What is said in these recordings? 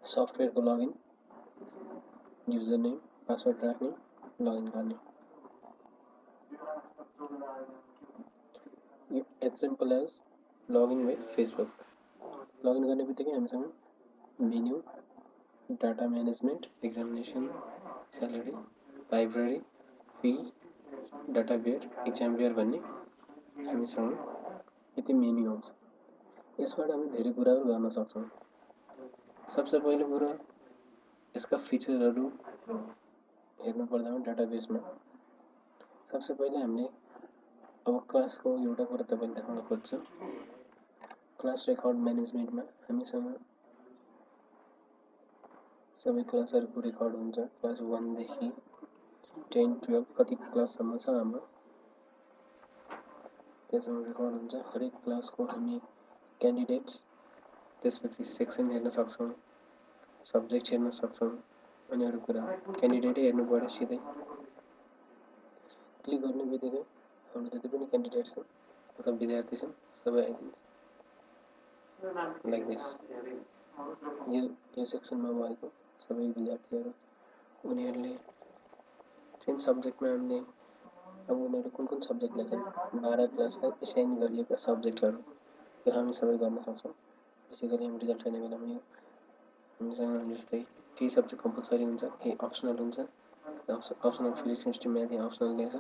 Software को login, user name, password राख्ने, login गर्ने। As simple as login with Facebook. Login गर्ने बित्तिकै हामीसँग menu, data management, examination, salary, library, fee, data बेयर, एक्जाम बेयर भन्ने हामीसँग यति मेन्यू आउँछ। यसबाट हामी धेरै कुराहरू गर्न सक्छौँ। सबसे पहिलो कुरा यसका फिचरहरू हेर्नु पर्दामा डाटाबेसमा सबसे पहिले हामीले अब क्लासको एउटा कुरा तपाईँले देखाउन खोज्छु। क्लास रेकर्ड म्यानेजमेन्टमा हामीसँग सबै क्लासहरूको रेकर्ड हुन्छ। क्लास 1 देखि 10, 12 कति क्लाससम्म छ हाम्रो त्यसमा रेकर्ड हुन्छ। हरेक क्लासको हामी क्यान्डिडेट्स, त्यसपछि सेक्सन हेर्न सक्छौँ, सब्जेक्ट हेर्न सक्छौँ अनि अरू कुरा। क्यान्डिडेटै हेर्नु पर्यो, सिधै क्लिक गर्ने बित्तिकै हाम्रो जति पनि क्यान्डिडेट छन् अथवा विद्यार्थी छन् सबै आइदिन्छ। लाइक दिस यो सेक्सनमा भएको सबै विद्यार्थीहरू उनीहरूले चाहिँ सब्जेक्टमा हामीले अब उनीहरू कुन कुन सब्जेक्ट लेख्छन् 12 क्लासलाई एसाइन गरिएका सब्जेक्टहरू यो हामी सबै गर्न सक्छौँ। बेसिकली हामी रिजल्ट हेर्ने बेलामा यो हामीसँग जस्तै केही सब्जेक्ट कम्पलसरी हुन्छ, केही अप्सनल हुन्छ। Optional physics, chemistry, math optional दिएछ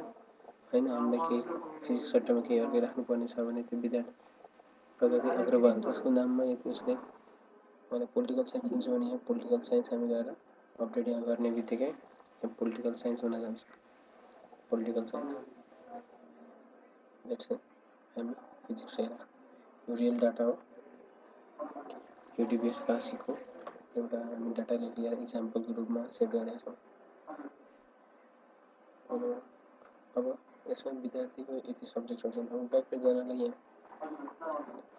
होइन। हामीलाई केही फिजिक्स सट्टामा केही अर्कै राख्नुपर्ने छ भने त्यो विद्यार्थी प्रगति अग्रवाल उसको नाममा यति उसले मलाई पोलिटिकल साइन्स लिन्छु भने यहाँ पोलिटिकल साइन्स हामी गएर अपडेट गर्ने बित्तिकै यहाँ पोलिटिकल साइन्स हुन जान्छ। पोलिटिकल साइन्स लेट्स से हामी फिजिक्स हेर यो रियल डाटा हो। यो डिबिएस क्लासिकको एउटा हामी डाटाले लिएर इक्जाम्पलको रूपमा सेट गरेका छौँ। अब यसमा विद्यार्थीको यति सब्जेक्टहरू छन्। अब ब्याक पेज जानलाई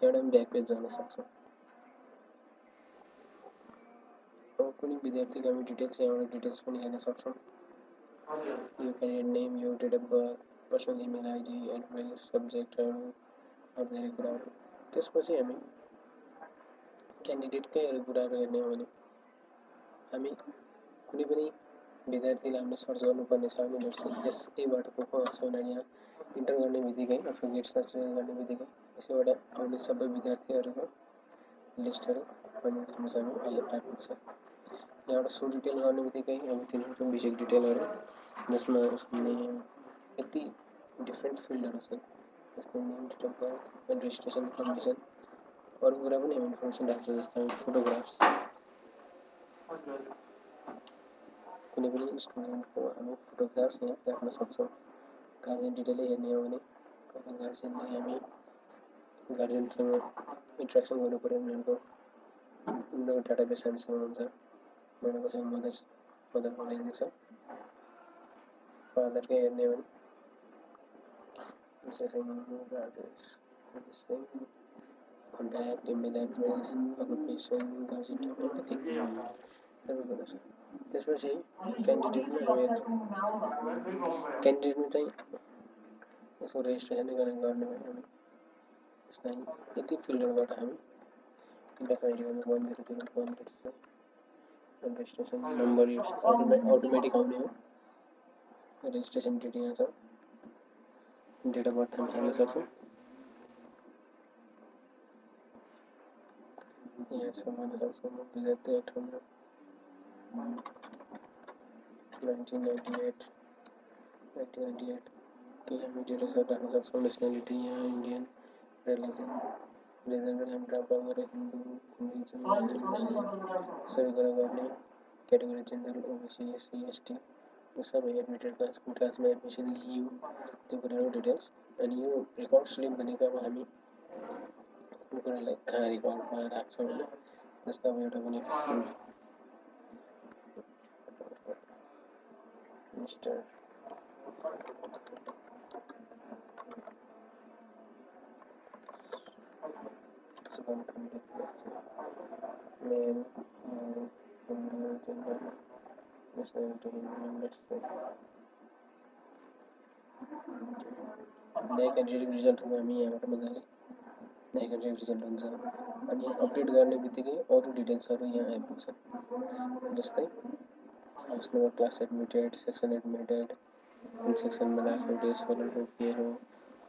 एउटा ब्याक पेज जान सक्छौँ। अब कुनै विद्यार्थीको हामी डिटेल्स यहाँबाट डिटेल्स पनि हेर्न सक्छौँ। यो क्यान्डिडेट नेम, यो date of birth, personal email ID, address, सब्जेक्टहरू अरू धेरै कुराहरू। त्यसपछि हामी क्यान्डिडेटकै अरू कुराहरू हेर्ने हो भने हामी कुनै पनि विद्यार्थीलाई हामीले सर्च गर्नुपर्ने छ भने यसैबाट को आउँछ भनेर यहाँ इन्टर गर्ने बित्तिकै अथवा गेट सर्च गर्ने बित्तिकै यसैबाट आउने सबै विद्यार्थीहरूको लिस्टहरू अनि हामीसँग आइपुग्छ। यहाँबाट सो डिटेल गर्ने बित्तिकै हामी तिनीहरूको बेसिक डिटेलहरू जसमा उसको नेम यति डिफ्रेन्ट फिल्डहरू छन् जस्तै name, date of birth, registration information अरू कुरा पनि हामी इन्फर्मेसन राख्छ। जस्तै हामी फोटोग्राफ्स कुनै पनि स्टुडेन्टको हामी फोटोग्राफ्स यहाँ राख्न सक्छौँ। गार्जियन डिटेलै हेर्ने हो भने गार्जियनलाई हामी गार्जियनसँग इन्ट्रेक्सन गर्नु पऱ्यो। उनीहरूको डाटाबेस हामीसँग हुन्छ। मेरो कसैको मदरको लेख्दैछ फादरकै हेर्ने हो भने contact, email address, occupation, guardian everything सबै कुरा छ। त्यसपछि क्यान्डिडेटमा चाहिँ यसको रेजिस्ट्रेसन गर्ने हो भने हामी यसलाई यति फिल्डरबाट हामी ब्याक आइडीमा 1001 लेट्स से रेजिस्ट्रेसन नम्बर यो अटोमेटिक आउने हो। रेजिस्ट्रेसन डेट यहाँ छ, डेट अफ बर्थ हामी हाल्न सक्छौँ। यहाँ छ भन्न सक्छौँ 2008 1998 केही हामी डिटेल्सहरू राख्न सक्छौँ। नेसनालिटी यहाँ इन्डियन, रिलिजन हामी ड्रप डाउन गरेर हिन्दुइजम सबै कुरा गर्ने। Category gender, OBC, SC, ST यो सबै एडमिटेड क्लास, कुन क्लासमा एडमिसन लियो त्यो कुराको डिटेल्स। अनि यो रेकर्ड स्लिप भनेको अब हामी कुन कुरालाई कहाँ रेकर्डमा राख्छौँ होइन। जस्तो अब एउटा कुनै मिस्टर सुभम कम्प्लिट गर्छ मेल जेन्डर नेसनालिटी लेट्स से नयाँ क्यान्डिडेट रिजल्टहरू हामी यहाँबाट मजाले नयाँ क्यान्डिडेट रिजल्ट हुन्छ। अनि अपडेट गर्ने बित्तिकै अरू डिटेल्सहरू यहाँ आइपुग्छन्, जस्तै house number, class admitted, section admitted, कुन सेक्सनमा राख्यो, डे स्कलरको के हो,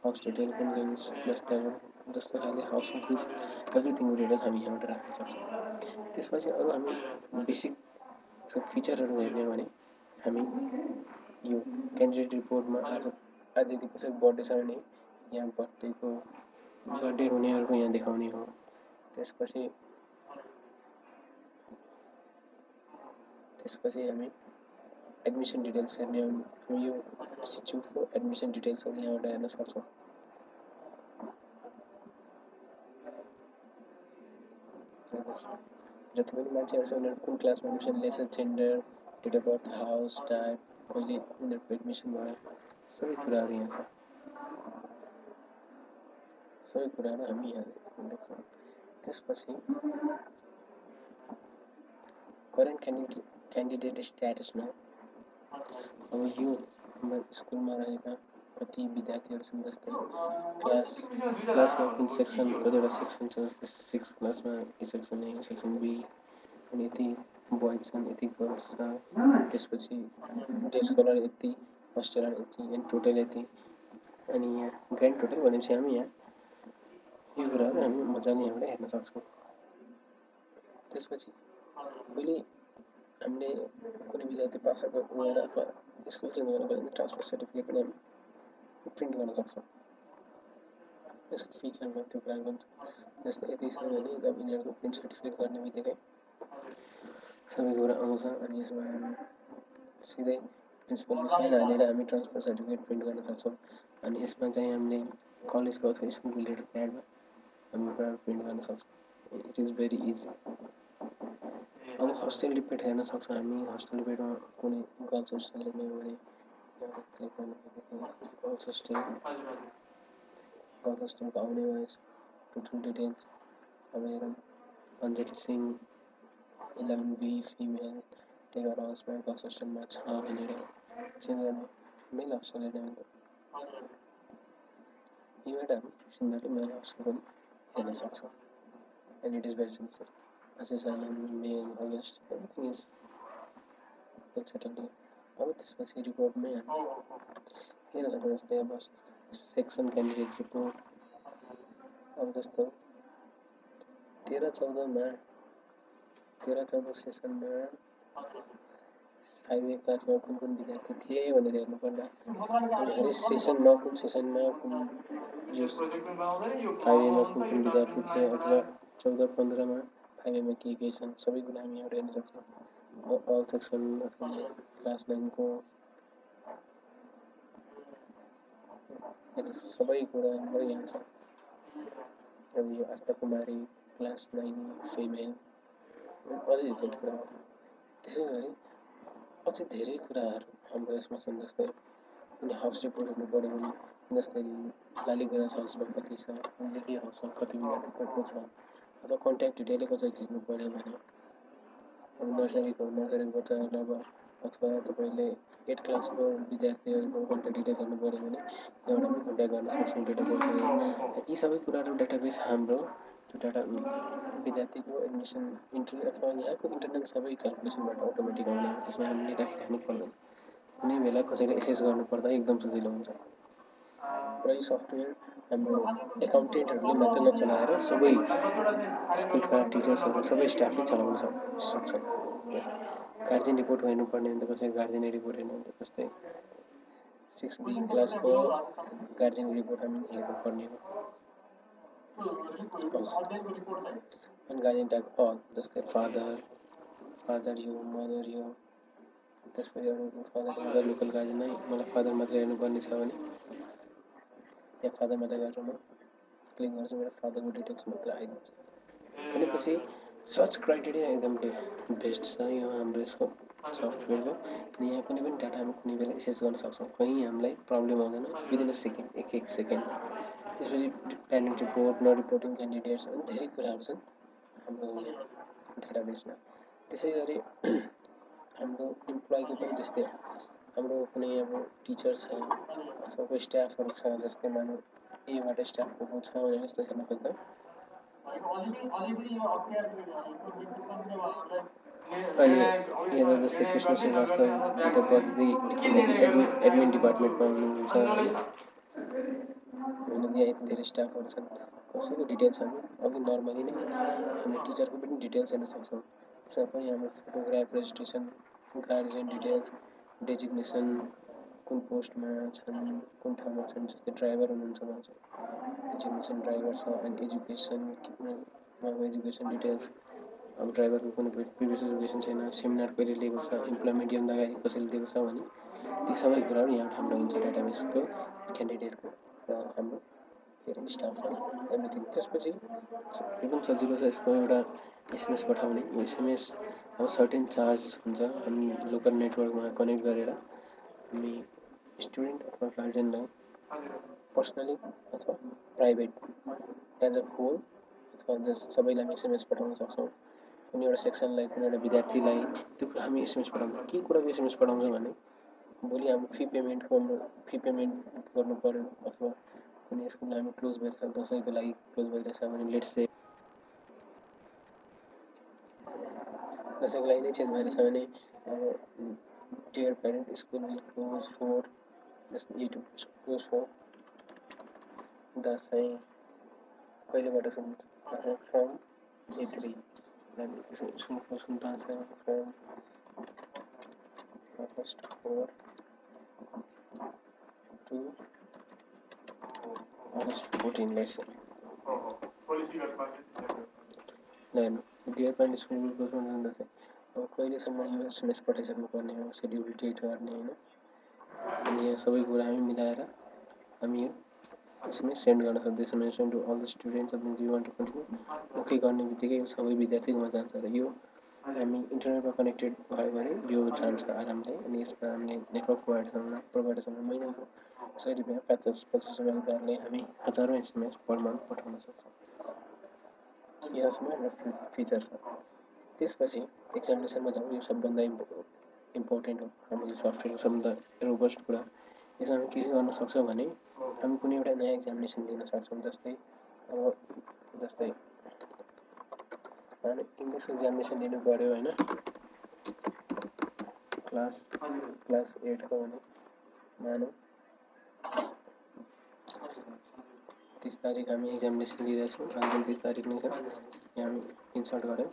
हाउस डिटेल, कुन दस्तावेज, जस्तो खाले हाउस ग्रुप, एभ्रिथिङको डिटेल हामी यहाँबाट राख्न सक्छौँ। त्यसपछि अरू हामी बेसिक फिचरहरू हेर्ने हो भने हामी यो क्यान्डिडेट रिपोर्टमा आज यदि कसैको बर्थडे छ भने यहाँ बर्थडे हुनेहरूको यहाँ देखाउने हो। त्यसपछि हामी एडमिसन डिटेल्स हेर्ने हो भने यो इन्स्टिच्युटको एडमिसन डिटेल्सहरू यहाँबाट हेर्न सक्छौँ। जति पनि मान्छेहरू छ उनीहरू कुन क्लासमा एडमिसन लिएछ, gender, date of birth, house type, कहिले उनीहरूको एडमिसन भयो, सबै कुराहरू यहाँ छ। सबै कुराहरू हामी यहाँ देख्छौँ। त्यसपछि करेन्ट क्यान्डिडेट स्ट्याटसमा अब यो हाम्रो स्कुलमा रहेका कति विद्यार्थीहरू छन्, जस्तै क्लासमा कुन सेक्सन, कतिवटा सेक्सन छ, जस्तै 6 क्लासमा A section, A section B, अनि यति बोइज छन्, यति गर्ल्स छ, त्यसपछि डे स्कलर यति, हस्टेलर यति, अनि टोटल यति, अनि यहाँ ग्रान्ड टोटल भनेपछि हामी यहाँ यो कुराहरू हामी मजाले यहाँबाट हेर्न सक्छौँ। त्यसपछि पहिले हामीले कुनै विद्यार्थी पास गएर अथवा स्कुल चेन्ज गर्नको लागि ट्रान्सफर सर्टिफिकेट पनि हामी प्रिन्ट गर्न सक्छौँ। यसको फिचरमा त्यो कुरा हुन्छ, जस्तै यति छ भने जब यिनीहरूको प्रिन्ट सर्टिफिकेट गर्ने बित्तिकै सबै कुरा आउँछ, अनि यसमा हामी सिधै प्रिन्सिपलको साइन हालेर हामी ट्रान्सफर सर्टिफिकेट प्रिन्ट गर्न सक्छौँ। अनि यसमा चाहिँ हामीले कलेजको अथवा स्कुलको लेटर प्याडमा हामी कुराहरू प्रिन्ट गर्न सक्छौँ। It is very easy. अब हस्टेल रिपोर्ट हेर्न सक्छौँ हामी। हस्टेल रिपोर्टमा कुनै गर्ल्स हस्टेल हेर्ने हो भने क्लिक गर्नु गर्ल्स हस्टेलको आउने भयो टोटल डिटेल्स। अब हेरौँ अञ्जली सिंह 11B फिमेल, टेगर हाउसमा गर्ल्स हस्टेलमा छ भनेर चेन्ज गर्ने मेल हस्टेल हेर्ने भने यहीँबाट हामी सिमिलरली मेल हस्टेल पनि हेर्न सक्छौँ। And it is very simple. May and August, everything is well settled here. अब त्यसपछि रिपोर्टमै हामी हेर्न सक्छौँ, जस्तै अब सेक्सन क्यान्डिडेट रिपोर्ट। अब जस्तो 13-14 सेसनमा 5A क्लासमा कुन विद्यार्थी थिए भनेर हेर्नुपर्दा हरेक सेसनमा कुन सेसनमा कुन 5Aमा कुन विद्यार्थी थिए, अथवा 14-15मा 5Aमा के छन्, सबै कुरा हामी यहाँ हेर्न सक्छौँ। अल सेक्सन अथवा क्लास 9को सबै कुराहरू यहाँ छ। अब यो आस्था कुमारी क्लास 9 फिमेल, अझै धेरै कुराहरू। त्यसै गरी अझै धेरै कुराहरू हाम्रो यसमा छन्, जस्तै कुनै हाउस रिपोर्ट हेर्नु पऱ्यो भने, जस्तै लालीगुराँस हाउसमा कति छ, लिली हाउसमा कति विद्यार्थी पढ्नु छ, अथवा कन्ट्याक्ट डिटेलै कसैको हेर्नु पऱ्यो भने अब नर्सरीको बच्चाहरूलाई अब अथवा तपाईँले 8 क्लासको विद्यार्थीहरूको कन्ट्याक्ट डिटेल हेर्नु पऱ्यो भने यहाँबाट पनि कन्ट्याक्ट गर्न सक्छौँ डेटाबेसमा। यी सबै कुराहरू डेटाबेस हाम्रो त्यो डाटा विद्यार्थीको एडमिसन इन्ट्री अथवा यहाँको इन्टरनल सबै क्यालकुलेसनबाट अटोमेटिक आउने हो। त्यसमा हामीले राखिराख्नु पर्दैन। कुनै बेला कसैले एसेस गर्नुपर्दा एकदम सजिलो हुन्छ। र यो सफ्टवेयर हाम्रो एकाउन्टेन्टहरूले मात्र नचलाएर सबै स्कुलका टिचर्सहरू सबै स्टाफले चलाउन सक्छन्। गार्जियन रिपोर्ट हेर्नुपर्ने हुन्छ, कसैको गार्जियन रिपोर्ट हेर्नु हुन्छ, जस्तै 6B क्लासको गार्जियन रिपोर्ट हामी हेर्नुपर्ने हो। अनि गार्जियन टाइप अल, जस्तै फादर यो, मदर यो। त्यसपछि अरू फादर लोकल गार्जियन है, मलाई फादर मात्रै हेर्नुपर्ने छ भने यहाँ फादर मात्रै गरेर म क्लिक गर्छु, मेरो फादरको डिटेल्स मात्र आइदिन्छ। भनेपछि सर्च क्राइटेरिया एकदम बेस्ट छ यो हाम्रो यसको सफ्टवेयरको। अनि यहाँ कुनै पनि डाटा हामी कुनै बेला एसेस गर्न सक्छौँ, कहीँ हामीलाई प्रब्लम आउँदैन, विदिन अ सेकेन्ड, एक सेकेन्ड। त्यसपछि प्यारेन्ट रिपोर्ट, न रिपोर्टिङ क्यान्डिडेट्स, अनि धेरै कुराहरू छन् हाम्रो डाटाबेसमा। त्यसै गरी हाम्रो इम्प्लोइको पनि त्यस्तै हो। हाम्रो कुनै अब टिचर छ अथवा कोही स्टाफहरू छ, जस्तै मानौँ एबाट स्टाफ को छ भने जस्तो हेर्न खोज्दा अनि यहाँ जस्तै कृष्ण श्रीवास्तव गिटारप्रति एडमिन डिपार्टमेन्टमा हुनुहुन्छ होइन यहाँ यति धेरै स्टाफहरू छन् कसैको डिटेल्स हामी अघि नर्मली नै हामीले टिचरको पनि डिटेल्स हेर्न सक्छौँ त्यसमा पनि हाम्रो photograph registration guardian details designation कुन पोस्टमा छन् कुन ठाउँमा छन् जस्तै ड्राइभर हुनुहुन्छ भने चाहिँ डेजिग्नेसन ड्राइभर छ अनि एजुकेसन उहाँको एजुकेसन डिटेल्स अब ड्राइभरको कुनै प्रिभियस एजुकेसन छैन सेमिनार कहिले लिएको छ इम्प्लोइमेन्ट योभन्दा अगाडि कसैले दिएको छ भने ती सबै कुराहरू यहाँ हाम्रो हुन्छ डाटाबेसको क्यान्डिडेटको र हाम्रो के अरे स्टाफको एभ्रिथिङ त्यसपछि एकदम सजिलो छ यसको एउटा एसएमएस पठाउने यो एसएमएस अब सर्टेन चार्ज हुन्छ हामी लोकल नेटवर्कमा कनेक्ट गरेर हामी स्टुडेन्ट अथवा गार्जियनलाई पर्सनली अथवा प्राइभेट एज अ होल अथवा जस्ट सबैलाई एसएमएस पठाउन सक्छौँ कुनै एउटा सेक्सनलाई कुनै एउटा विद्यार्थीलाई त्यो कुरा हामी एसएमएस पठाउँछौँ के कुराको एसएमएस पठाउँछौँ भने भोलि हाम्रो फी पेमेन्ट गर्नु पऱ्यो अथवा कुनै स्कुललाई हामी क्लोज भइरहेछ दसैँको लागि क्लोज भइरहेछ भने लेट्स से दसैँको लागि नै चेन्ज भइरहेछ भने अब dear parent school will close for जस्तै युट्युब क्लोज फर दसैँ कहिलेबाट सुरु हुन्छ from A3 school close Dashain from August 4 to August 14 let's say dear parent school will close भन्दा चाहिँ अब कहिलेसम्म यो एसएमएस पठाइसक्नु पर्ने हो सेड्युल डेट गर्ने होइन अनि यहाँ सबै कुरा हामी मिलाएर हामी यो एसएमएस सेन्ड गर्न सक्दैछ mention to all the students if you want to continue okay गर्ने बित्तिकै यो सबै विद्यार्थीकोमा जान्छ र यो हामी इन्टरनेटमा कनेक्टेड भयो भने यो जान्छ आरामले अनि यसमा हामीले नेटवर्क प्रोभाइडरसँग महिनाको 100 रुपियाँ 50 रुपियाँले हामी हजारौँ एसएमएस पर मन्थ पठाउन सक्छौँ यहाँसम्म हाम्रो फिचर छ त्यसपछि एक्जामिनेसनमा जाउँ यो सबभन्दा इम्पोर्टेन्ट हो हाम्रो यो सफ्टवेयरको सबभन्दा रोबस्ट कुरा यसमा हामी के गर्न सक्छौँ भने हामी कुनै एउटा नयाँ एक्जामिनेसन दिन सक्छौँ जस्तै हामी इङ्ग्लिसको एक्जामिनेसन दिनु पऱ्यो होइन क्लास 8को भने मानौँ 30 तारिक हामी एक्जामिनेसन लिँदैछौँ आज 30 तारिक नै छ यहाँ हामी इन्सर्ट गऱ्यौँ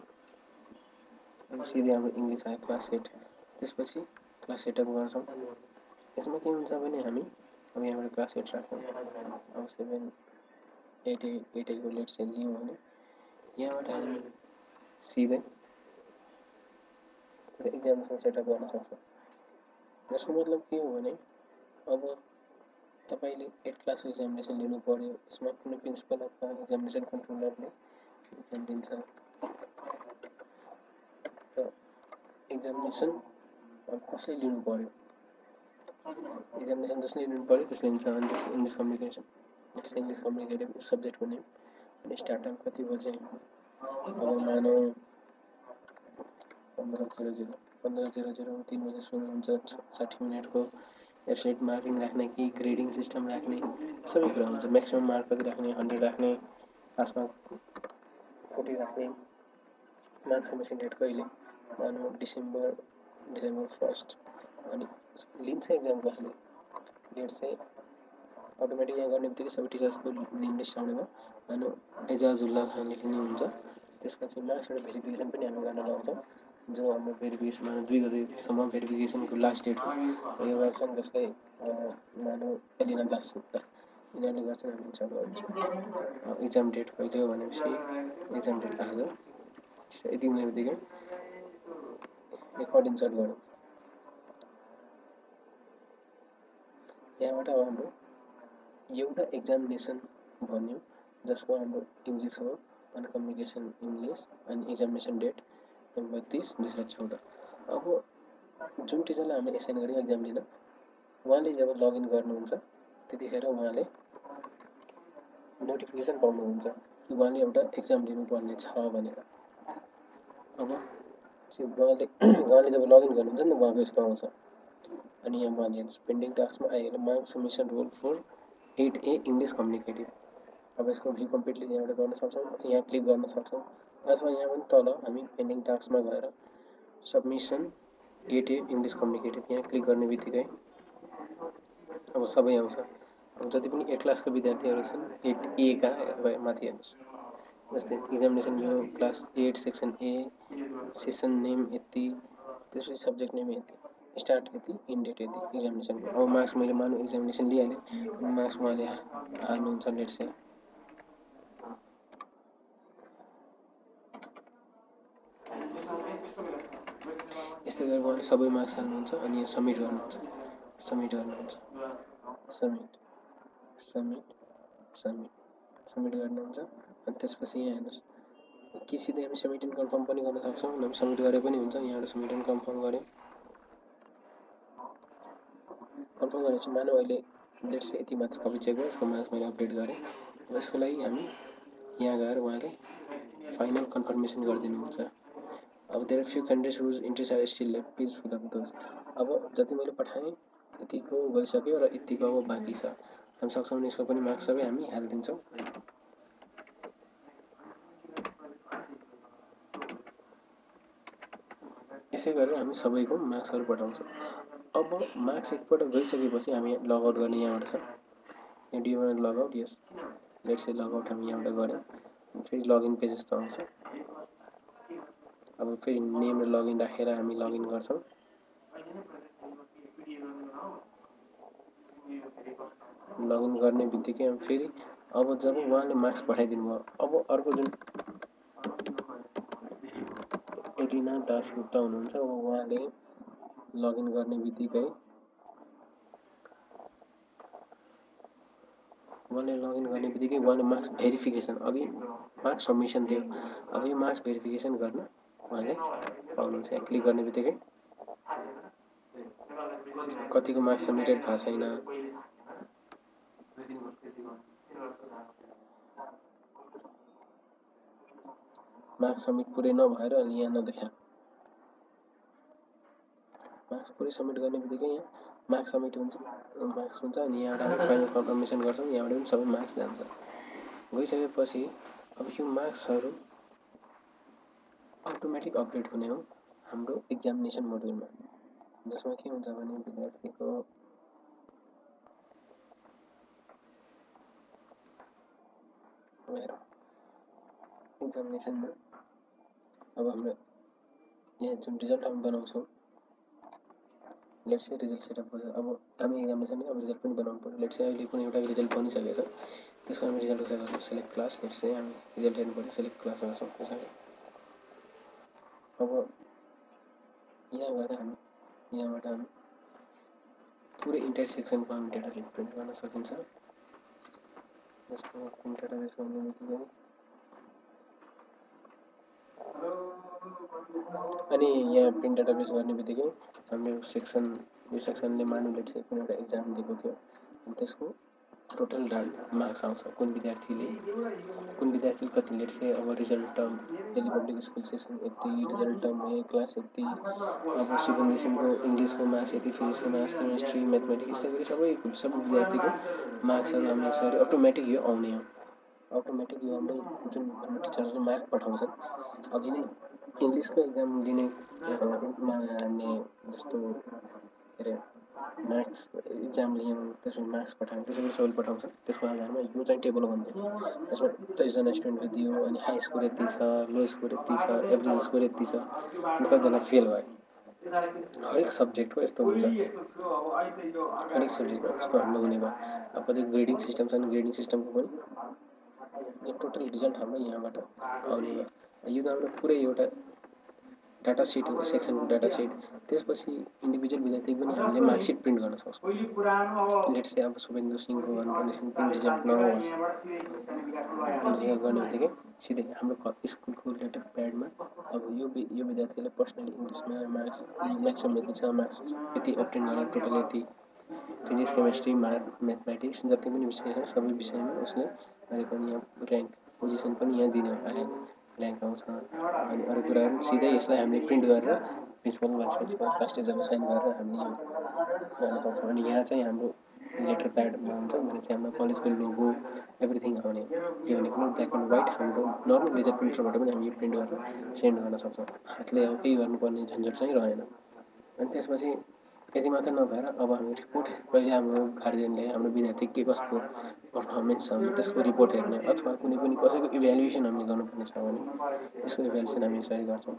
अनि सिधै हाम्रो इङ्ग्लिस आयो क्लास 8 त्यसपछि क्लास 8 गर्छौँ यसमा के हुन्छ भने हामी अब यहाँबाट क्लास 8 राख्यौँ अब 7 8 को लेट्स से लियौँ भने यहाँबाट हामी सिधै एक्जामिनेसन सेटअप गर्न सक्छौँ यसको मतलब के हो भने अब तपाईँले 8 क्लासको एक्जामिनेसन लिनु पऱ्यो यसमा कुनै प्रिन्सिपल अथवा एक्जामिनेसन कन्ट्रोलरले एक्जाम दिन्छ र एक्जामिनेसन कसले लिनु पऱ्यो एक्जामिनेसन जसले लिनु पऱ्यो त्यसले लिन्छ अनि त्यसको इङ्ग्लिस कम्युनिकेसन इङ्ग्लिस कम्युनिकेटिभ सब्जेक्टको नेम अनि स्टार्ट टाइम कति बजे अब मानौँ 15:00 3 बजे सुरु हुन्छ 60 मिनटको एब्सोल्युट मार्किङ राख्ने कि ग्रेडिङ सिस्टम राख्ने सबै कुरा हुन्छ म्याक्सिमम मार्क कति राख्ने 100 राख्ने पासमा 40 राख्ने मार्क्स सबमिसन डेट कहिले मानौँ डिसेम्बर 1 अनि लिन्छ एक्जाम कसले डेट चाहिँ अटोमेटिक यहाँ गर्ने बित्तिकै सबै टिचर्सको नेम लिस्ट आउने भयो मानौँ एजाजुल्ला खान लेख्ने हुन्छ त्यसपछि मार्क्स एउटा भेरिफिकेसन पनि हामी गर्न लगाउँछौँ जो हाम्रो भेरिफिकेसन 2 गतेसम्म भेरिफिकेसनको लास्ट डेट हो यो गर्छन् जस्तै मानौँ एलिना दास गुप्ता यिनीहरूले गर्छन् हामी इन्सर्ट गर्छौँ इक्जाम डेट कहिले हो भनेपछि इक्जाम डेट आज यति हुने बित्तिकै रेकर्ड इन्सर्ट गरौँ यहाँबाट हाम्रो एउटा एक्जामिनेसन भन्यो जसको हाम्रो इङ्ग्लिस हो अनि कम्युनिकेसन इङ्ग्लिस अनि एक्जामिनेसन डेट नोभेम्बर 30 2014 अब जुन टिचरलाई हामीले एसाइन गऱ्यौँ एक्जाम लिन उहाँले जब लगइन गर्नुहुन्छ त्यतिखेर उहाँले नोटिफिकेसन पाउनुहुन्छ कि उहाँले एउटा एक्जाम लिनुपर्ने छ भनेर अब उहाँले जब लगइन गर्नुहुन्छ नि उहाँको यस्तो आउँछ अनि यहाँ उहाँले पेन्डिङ टास्कमा आएर marks submission role for 8A English communicative अब यसको भ्यू कम्प्लिटली यहाँबाट गर्न सक्छौँ अथवा यहाँ क्लिक गर्न सक्छौँ अथवा यहाँ पनि तल हामी पेन्डिङ टास्कमा गएर सबमिसन गेट इङ्ग्लिस कम्युनिकेटेड यहाँ क्लिक गर्ने बित्तिकै अब सबै आउँछ। अब जति पनि 8 क्लासको विद्यार्थीहरू छन् 8A का माथि हेर्नुहोस् जस्तै इक्जामिनेसन यो class 8 section A session name यति त्यसपछि सब्जेक्ट नेम यति स्टार्ट यति इन डेट यति इक्जामिनेसनको अब मार्क्स मैले मानु इक्जामिनेसन लिइहालेँ मार्क्स उहाँले हाल्नुहुन्छ लेट्स से यस्तै गरेर उहाँले सबै मार्क्स हाल्नुहुन्छ अनि यो सब्मिट गर्नुहुन्छ submit submit submit submit submit गर्नुहुन्छ अनि त्यसपछि यहाँ हेर्नुहोस् कि सिधै हामी सब्मिट एन्ड कन्फर्म पनि गर्न सक्छौँ नभए सब्मिट गरे पनि हुन्छ यहाँबाट सब्मिट एन्ड कन्फर्म गऱ्यौँ कन्फर्म गरेपछि मानौँ अहिले लेट्स से यति मात्र कपी चेक भयो यसको मार्क्स मैले अपडेट गरेँ यसको लागि हामी यहाँ गएर उहाँले फाइनल कन्फर्मेसन गरिदिनुहुन्छ अब there are few candidates whose interest are still left please fill up those अब जति मैले पठाएँ यतिको गइसक्यो र यतिको अब बाँकी छ हामी सक्छौँ भने यसको पनि मार्क्स सबै हामी हालिदिन्छौँ यसै गरेर हामी सबैको मार्क्सहरू पठाउँछौँ अब मार्क्स एकपल्ट गइसकेपछि हामी लगआउट गर्ने यहाँबाट छ यहाँ डिओमा लगआउट यस लेट्स से लगआउट हामी यहाँबाट गऱ्यौँ फेरि लगइन पेज जस्तो आउँछ अब फेरि नेम र लगइन राखेर हामी लगइन गर्छौँ लगइन गर्ने बित्तिकै फेरि अब जब उहाँले मार्क्स पठाइदिनु भयो अब अर्को जुन एलिना दासगुप्ता हुनुहुन्छ अब उहाँले लगइन गर्ने बित्तिकै उहाँले मार्क्स भेरिफिकेसन अघि मार्क्स सबमिसन थियो अब यो मार्क्स भेरिफिकेसन गर्न उहाँले पाउनुहुन्छ यहाँ क्लिक गर्ने बित्तिकै कतिको मार्क्स सबमिटेड भएको छैन मार्क्स सबमिट पुरै नभएर यहाँ नदेखा मार्क्स पुरै सबमिट गर्ने बित्तिकै यहाँ मार्क्स सबमिट हुन्छ अनि यहाँबाट हामी फाइनल कन्फर्मेसन गर्छौँ यहाँबाट पनि सबै मार्क्स जान्छ गइसकेपछि अब यो मार्क्सहरू अटोमेटिक अपडेट हुने हो हाम्रो एक्जामिनेसन मोड्युलमा जसमा के हुन्छ भने विद्यार्थीको एक्जामिनेसनमा अब हाम्रो यहाँ जुन रिजल्ट हामी बनाउँछौँ लेट्स से रिजल्ट सेटअप गर्छ अब हामी एक्जामिनेसन अब रिजल्ट पनि बनाउनु पर्यो लेट्स से अहिले कुनै एउटा रिजल्ट बनिसकेको छ त्यसको हामी रिजल्ट कसरी गर्छौँ सेलेक्ट क्लास लेट्स से हामी रिजल्ट हेर्नु पर्यो सेलेक्ट क्लास गर्छौँ त्यसरी अब यहाँ गएर हामी यहाँबाट हामी पुरै इन्टायर सेक्सनको हामी डेटाबेस प्रिन्ट गर्न सकिन्छ यसको प्रिन्ट डेटाबेस गर्ने बित्तिकै अनि यहाँ प्रिन्ट डेटाबेस गर्ने बित्तिकै हाम्रो सेक्सन यो सेक्सनले मानौँ लेट्स से कुनै एउटा एक्जाम दिएको थियो अनि त्यसको टोटल मार्क्स आउँछ कुन विद्यार्थीले कति लेट्स से अब result term Delhi public school session यति रिजल्ट टर्म ए क्लास यति अब सेकेन्डेसनको इङ्ग्लिसको मार्क्स यति फिजिक्सको मार्क्स केमिस्ट्री म्याथमेटिक्स यसै गरी सबै विद्यार्थीको मार्क्सहरू हामी यसरी अटोमेटिक यो आउने हो अटोमेटिक यो हाम्रो जुन हाम्रो टिचरहरूले मार्क पठाउँछन् अघि नै इङ्ग्लिसको एक्जाम दिने हामीले जस्तो के अरे मार्क्स एक्जाम लियौँ त्यसमा मार्क्स पठायौँ त्यसरी सबैले पठाउँछ त्यसको आधारमा यो चाहिँ टेबल भन्ने त्यसमा 23जना स्टुडेन्टले दियो अनि हाई स्कोर यति छ लो स्कोर यति छ एभरेज स्कोर यति छ अनि कतिजना फेल भयो हरेक सब्जेक्टको यस्तो हुन्छ हरेक सब्जेक्टमा यस्तो हाम्रो हुने भयो अब कति ग्रेडिङ सिस्टम छ भने ग्रेडिङ सिस्टमको पनि यो टोटल रिजल्ट हाम्रो यहाँबाट आउने भयो यो त हाम्रो पुरै एउटा डाटा सिट हो सेक्सनको डाटा सिट त्यसपछि इन्डिभिजुअल विद्यार्थीको पनि हामीले मार्कसिट प्रिन्ट गर्न सक्छौँ लेट्स से अब शुभेन्दु सिंहको भन्नुपर्ने प्रिन्ट रिजल्ट नगर्छ रिजल्ट गर्ने बित्तिकै सिधै हाम्रो स्कुलको रिलेटेड प्याडमा अब यो विद्यार्थीले पर्सनली इङ्ग्लिसमा मार्क्स म्याक्सिमम् यति छ मार्क्स यति अप्टेन गरेर टोटल यति फिजिक्स केमिस्ट्री म्याथमेटिक्स जति पनि विषय छ सबै विषयमा उसले गरेको यहाँ ऱ्याङ्क पोजिसन पनि यहाँ दिने आयो ऱ्याङ्क आउँछ अनि अरू कुराहरू सिधै यसलाई हामीले प्रिन्ट गरेर प्रिन्सिपल भाइस प्रिन्सिपल क्लास टिचरको साइन गरेर हामीले यो गर्न सक्छौँ अनि यहाँ चाहिँ हाम्रो लेटर प्याडमा हुन्छ भने चाहिँ हाम्रो कलेजको लोगो एभ्रिथिङ आउने के भनेको ब्ल्याक एन्ड व्हाइट हाम्रो नर्मल लेजर प्रिन्टरबाट पनि हामी यो प्रिन्ट गरेर सेन्ड गर्न सक्छौँ हातले अब केही गर्नुपर्ने झन्झट चाहिँ रहेन अनि त्यसपछि यति मात्र नभएर अब हामी रिपोर्ट कहिले हाम्रो गार्जियनले हाम्रो विद्यार्थी के कस्तो पर्फर्मेन्स छ भने त्यसको रिपोर्ट हेर्ने अथवा कुनै पनि कसैको इभ्यालुएसन हामीले गर्नुपर्ने छ भने त्यसको इभ्यालुएसन हामी यसरी गर्छौँ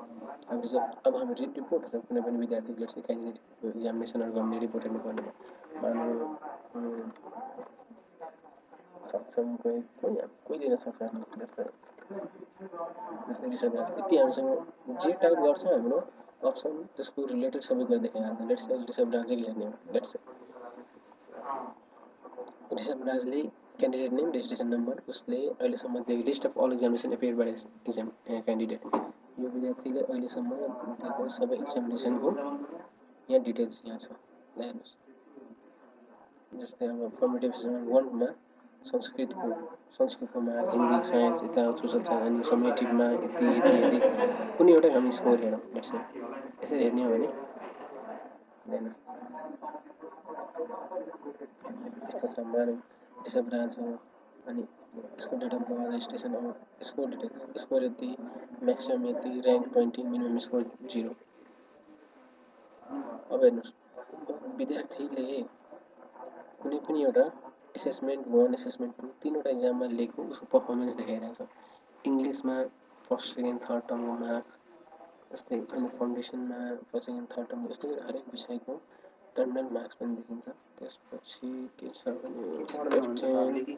अब हामी रिपोर्ट छ कुनै पनि विद्यार्थीले चाहिँ क्यान्डिडेटको इक्जामिनेसनहरू गर्ने रिपोर्ट हेर्नुपर्ने मानव सक्षम कोही दिन सक्छ जस्तै रिसर्च यति हामीसँग जे टाइप गर्छ हाम्रो अप्सन त्यसको रिलेटेड सबै कुरा देखाइहाल्छ लेट्स से रिसर्च ब्रान्चै हेर्ने हो लेट्स से रिसर्च ब्रान्चले क्यान्डिडेट नेम रेजिस्ट्रेसन नम्बर उसले अहिलेसम्म दिएको list of all examination appear by exam candidate यो विद्यार्थीले अहिलेसम्म दिएको सबै एक्जामिनेसनको यहाँ डिटेल्स यहाँ छ हेर्नुहोस् जस्तै अब फर्मेटिभ वानमा संस्कृतकोमा हिन्दी साइन्स यता सोसल साइन्स अनि समेटिभमा यति कुनै एउटा हामी स्कोर हेरौँ लेट्स से यसरी हेर्ने हो भने यस्तो छ मानव रिसर्च ब्रान्च हो अनि यसको डेट अफ बर्थ रेजिस्ट्रेसन अब स्कोर डिटेल्स स्कोर यति म्याक्सिमम यति ऱ्याङ्क 20 मिनिमम स्कोर 0 अब हेर्नुहोस् विद्यार्थीले कुनै पनि एउटा एसेसमेन्ट 1 एसेसमेन्ट 2 तीनवटा इक्जाममा लिएको उसको पर्फर्मेन्स देखाइरहेको छ इङ्ग्लिसमा फर्स्ट सेकेन्ड थर्ड टर्मको मार्क्स जस्तै अनि फाउन्डेसनमा फर्स्ट सेकेन्ड थर्ड टर्मको यस्तै हरेक विषयको टर्मिनल मार्क्स पनि देखिन्छ त्यसपछि के छ भने